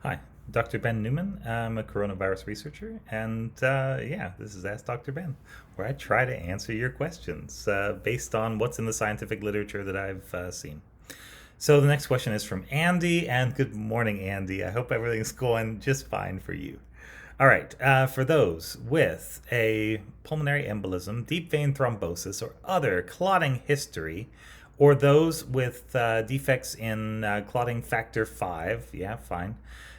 Hi, Dr. Ben Newman. I'm a coronavirus researcher, and this is Ask Dr. Ben, where I try to answer your questions based on what's in the scientific literature that I've seen. So the next question is from Andy, and good morning, Andy. I hope everything's going just fine for you. All right, for those with a pulmonary embolism, deep vein thrombosis, or other clotting history, or those with defects in clotting factor 5, yeah, fine.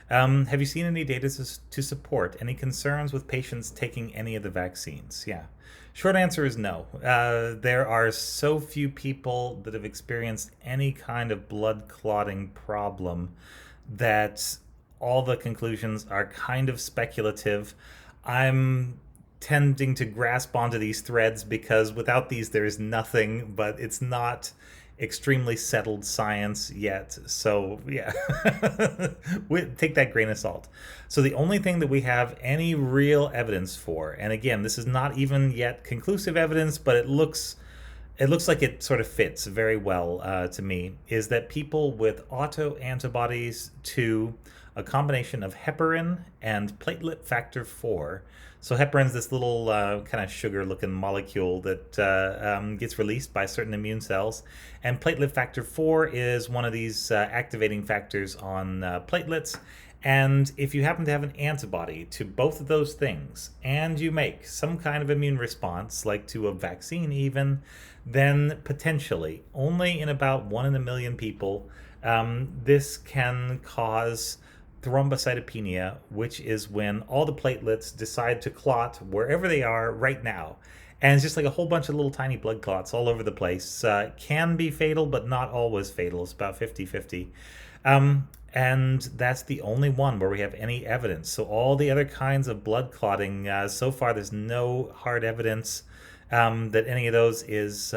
Have you seen any data to support any concerns with patients taking any of the vaccines? Yeah. Short answer is no. There are so few people that have experienced any kind of blood clotting problem that all the conclusions are kind of speculative. I'm tending to grasp onto these threads because without these, there is nothing, but it's not extremely settled science yet. So, yeah, take that grain of salt. So, the only thing that we have any real evidence for, and again, this is not even yet conclusive evidence, but it looks like it sort of fits very well to me, is that people with autoantibodies to a combination of heparin and platelet factor 4. So heparin's this little kind of sugar-looking molecule that gets released by certain immune cells, and platelet factor 4 is one of these activating factors on platelets. And if you happen to have an antibody to both of those things, and you make some kind of immune response, like to a vaccine even, then potentially, only in about 1 in a million people, this can cause thrombocytopenia, which is when all the platelets decide to clot wherever they are right now. And it's just like a whole bunch of little tiny blood clots all over the place. Can be fatal, but not always fatal. It's about 50-50. And that's the only one where we have any evidence. So all the other kinds of blood clotting, so far there's no hard evidence that any of those is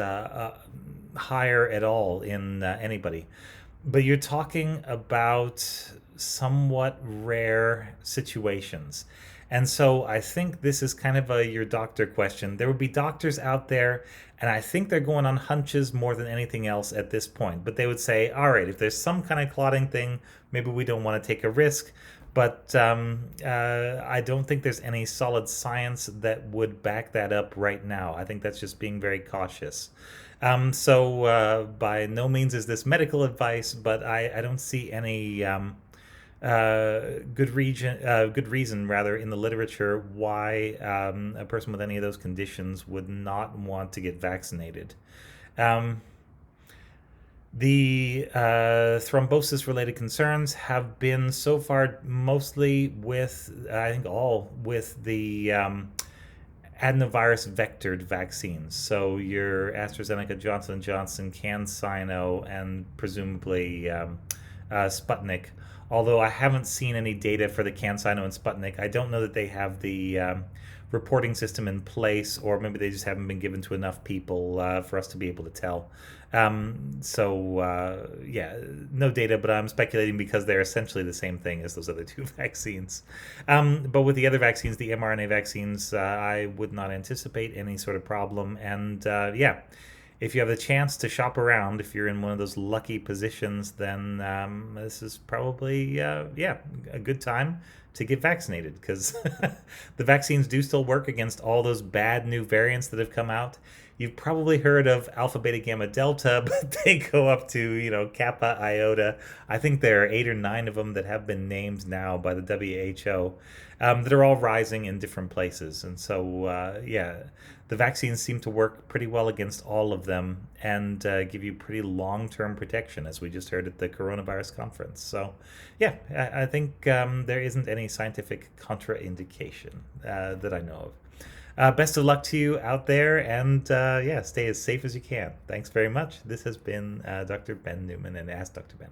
higher at all in anybody. But you're talking about somewhat rare situations. And so I think this is kind of your doctor question. There would be doctors out there, and I think they're going on hunches more than anything else at this point. But they would say, all right, if there's some kind of clotting thing, maybe we don't want to take a risk. But I don't think there's any solid science that would back that up right now. I think that's just being very cautious. So by no means is this medical advice, but I don't see any good reason rather in the literature why a person with any of those conditions would not want to get vaccinated. The thrombosis related concerns have been so far mostly with, I think, all with the adenovirus vectored vaccines. So your AstraZeneca, Johnson & Johnson, CanSino, and presumably Sputnik. Although I haven't seen any data for the CanSino and Sputnik, I don't know that they have the reporting system in place, or maybe they just haven't been given to enough people for us to be able to tell. No data, but I'm speculating because they're essentially the same thing as those other two vaccines. But with the other vaccines, the mRNA vaccines, I would not anticipate any sort of problem. And if you have the chance to shop around, if you're in one of those lucky positions, then this is probably, a good time to get vaccinated, because the vaccines do still work against all those bad new variants that have come out. You've probably heard of alpha, beta, gamma, delta, but they go up to, kappa, iota. I think there are 8 or 9 of them that have been named now by the WHO that are all rising in different places. And so, the vaccines seem to work pretty well against all of them and give you pretty long-term protection, as we just heard at the coronavirus conference. So, I think there isn't any scientific contraindication that I know of. Best of luck to you out there, and stay as safe as you can. Thanks very much. This has been Dr. Ben Newman and Ask Dr. Ben.